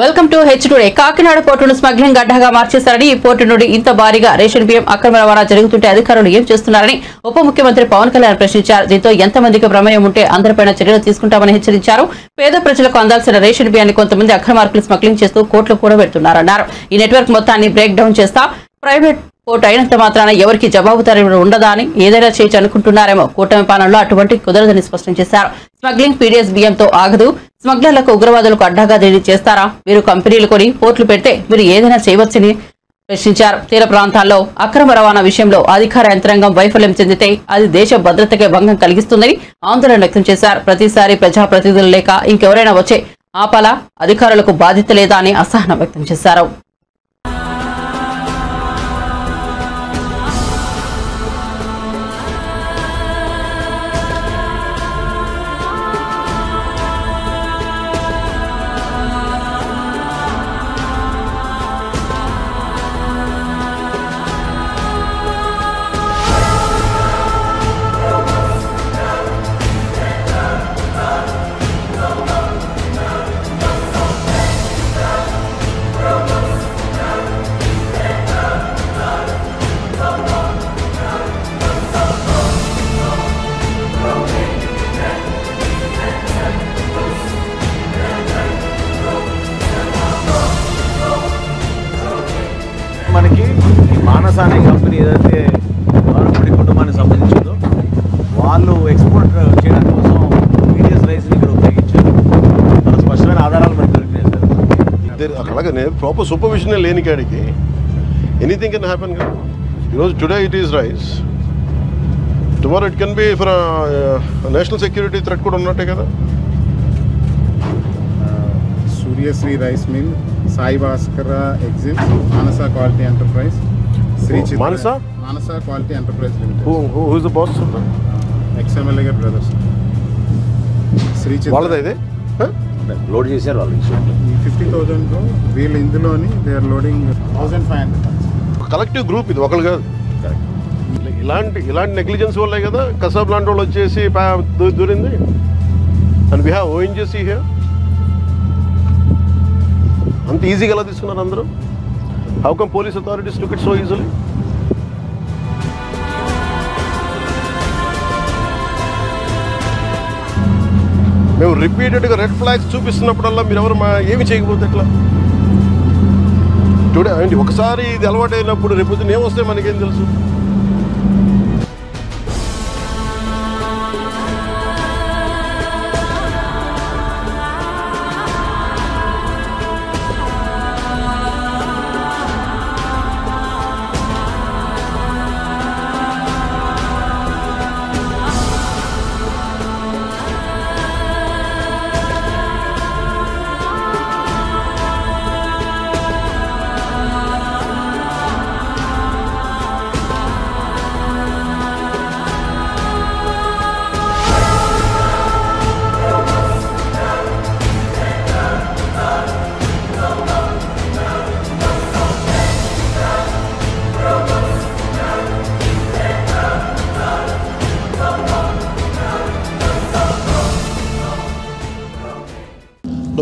Welcome to H today. Kakinada పోర్టును smuggling అడ్డాగా మార్చేశారని, ఈ పోర్టు నుండి ఇంత భారీగా రేషన్ బియ్యం అక్రమ రవాణా జరుగుతుంటే అధికారులు ఏం చేస్తున్నారని ఉప ముఖ్యమంత్రి పవన్ కళ్యాణ్ ప్రశ్నించారు. దీంతో ఎంతమందికి ప్రమేయం ఉంటే అందరిపైన చర్యలు తీసుకుంటామని హెచ్చరించారు. పేద ప్రజలకు అందాల్సిన రేషన్ బియ్యాన్ని కొంతమంది అక్రమార్కులు స్మగ్లింగ్ చేస్తూ కోట్లు కూడా పెడుతున్నారన్నారు. ఈ నెట్వర్క్ మొత్తాన్ని బ్రేక్ డౌన్ చేస్తా ప్రైవేట్ పోర్టు అయినంత మాత్రాన ఎవరికి జవాబుదారీ ఉండదా అని ఏదైనా చేయొచ్చు అనుకుంటున్నారేమో. కూటమి పాలనలో అటువంటి కుదరదని స్పష్టం చేశారు. స్మగ్లింగ్ పీడీఎస్ బియ్యంతో ఆగదు. స్మగ్లర్లకు ఉగ్రవాదులకు అడ్డాగా దీన్ని చేస్తారా? మీరు కంపెనీలు కొని పోర్టులు పెడితే మీరు ఏదైనా చేయవచ్చని ప్రశ్నించారు. తీర ప్రాంతాల్లో అక్రమ రవాణా విషయంలో అధికార యంత్రాంగం వైఫల్యం చెందితే అది దేశ భద్రతకే భంగం కలిగిస్తుందని ఆందోళన వ్యక్తం చేశారు. ప్రతిసారి ప్రజాప్రతినిధులు లేక ఇంకెవరైనా వచ్చే ఆపాలా? అధికారులకు బాధ్యత లేదా అని అసహనం వ్యక్తం చేశారు. మనకి మానస అనే కంపెనీ ఏదైతే గవర్నమెంట్ కుటుంబానికి సంబంధించిందో వాళ్ళు ఎక్స్పోర్ట్ చేయడం కోసం పీడీఎస్ రైస్ని ఇక్కడ ఉపయోగించారు. చాలా స్పష్టమైన ఆధారాలు మనకు దొరికినాయి సార్. అలాగనే ప్రాపర్ సూపర్విజన్ లేని కాడికి ఎనీథింగ్ కెన్ హ్యాపెన్ కదా. ఈరోజు today it is rice, tomorrow it can be for national security threat కూడా ఉన్నట్టే కదా. Suryasri Rice Mill, Sai Bhaskara Exim, Manasa Quality Enterprise, Sri Chitra. Manasa Quality Enterprise Limited. Who is the boss of that? XMLA brothers. Sri Chitra. వాళ్ళదా ఇది load చేశారు వాళ్ళు. 50,000 వీళ్ళు ఇందులోని they are loading 1,500. Collective group ఇది, ఒకళ్ళు కాదు. ఇలాంటి negligence వల్లే కదా కసాబ్ లాంటి వాళ్ళు వచ్చేసి దూరింది. And we have ONGC here. అంత ఈజీగా ఎలా తీసుకున్నారు అందరూ? How come police authorities took it so easily? మేము రిపీటెడ్గా రెడ్ ఫ్లాగ్స్ చూపిస్తున్నప్పుడల్లా మీరు ఎవరు ఏమి చేయకపోతే ఎట్లా? టుడే ఏంటి ఒకసారి ఇది అలవాటు అయినప్పుడు రేపు ఏమొస్తే మనకేం తెలుసు?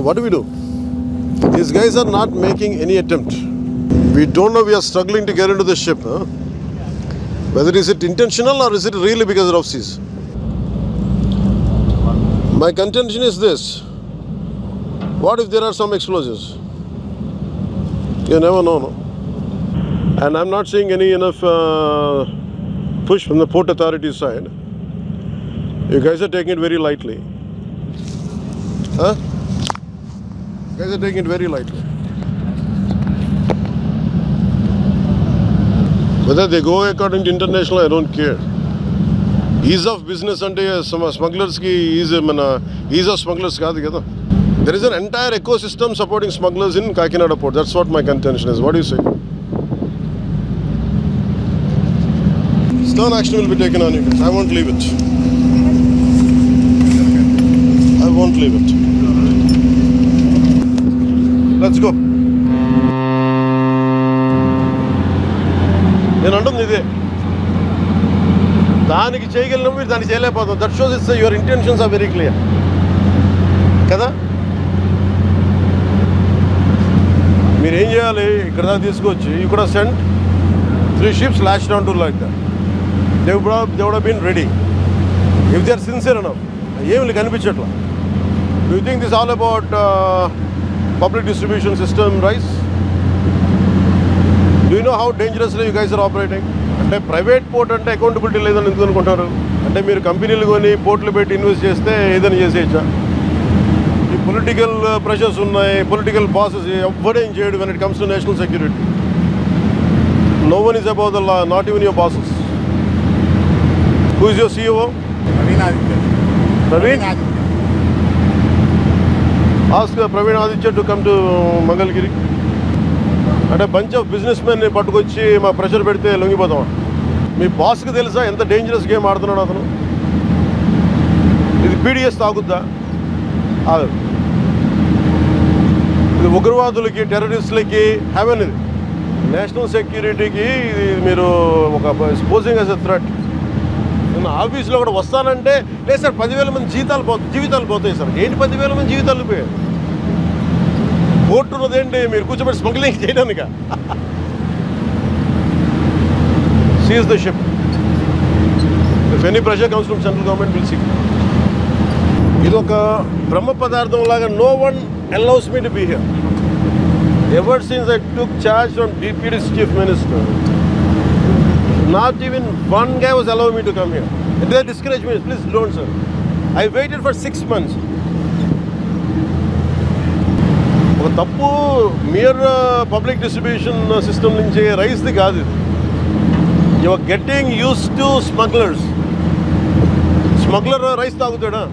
What do we do? These guys are not making any attempt. We don't know, we are struggling to get into the ship. Whether is it intentional or is it really because of seas? My contention is this. What if there are some explosives? You never know, no? And I'm not seeing any enough push from the port authority side. You guys are taking it very lightly. Huh? You guys are taking it very lightly. Whether they go according to international, I don't care. Ease of business ante smugglers ki ease of smugglers kaadu kada. There is an entire ecosystem supporting smugglers in Kakinada port. That's what my contention is. What do you say? Stern action will be taken on you guys. I won't leave it. I won't leave it. Let's go. నేను అంటుంది ఇదే, దానికి చేయగలిగిన మీరు దాన్ని చేయలేకపోతాం. That shows it's your intentions are very clear కదా. మీరు ఏం చేయాలి, ఇక్కడ దాకా తీసుకొచ్చి you could have sent 3 ships lashed onto like that. They would have been ready if they are sincere enough. ఏమి కనిపించట్లా. Do you think this is all about public distribution system rice? Do you know how dangerously you guys are operating? అంటే private port అంటే accountability లేదని ఎందుకు అనుకుంటారు? అంటే మీరు కంపెనీలు కొని పోర్ట్లు పెట్టి ఇన్వెస్ట్ చేస్తే ఏదైనా చేసేయచ్చా? ఈ పొలిటికల్ ప్రెషర్స్ ఉన్నాయి, పొలిటికల్ బాసెస్ ఎవ్వడేం చేయడు when it comes to national security. No one is above the law, not even your bosses. Who is your CEO? Praveen Aditya. Praveen? Ask Praveen Aditya to come to Mangalgiri. అంటే bunch of business మెన్ని పట్టుకొచ్చి మా pressure పెడితే లొంగిపోతాం. మీ బాస్కి తెలుసా ఎంత dangerous game ఆడుతున్నాడు అతను? ఇది పీడిఎస్ తాగుద్దా? ఇది ఉగ్రవాదులకి, టెర్రరిస్టులకి హెవెన్. ఇది నేషనల్ సెక్యూరిటీకి మీరు ఒక స్పోజింగ్ యాజ్ ఎ థ్రెట్. నేను ఆఫీస్లో కూడా వస్తానంటే లేదు సార్ 10,000 మంది జీవితాలు పోతాయి సార్. ఏంటి 10,000 మంది జీవితాలు పోయాయి? కోర్టు ఉన్నదేంటి మీరు కూర్చోబెట్టి స్మగ్లింగ్ చేయడానిక? Seize the ship. If any pressure comes from central government will see. ఇది ఒక బ్రహ్మ పదార్థం లాగా. No one allows me to be here. Ever since I took charge from DPD's chief minister, not even one guy was allowing me to come here. They discouraged me. Please don't, sir. I waited for 6 months. ఒక తప్పు mere public distribution system నుంచి రైస్ది కాదు ఇది. You are getting use to smugglers. Smuggler rice తాగుతాడా?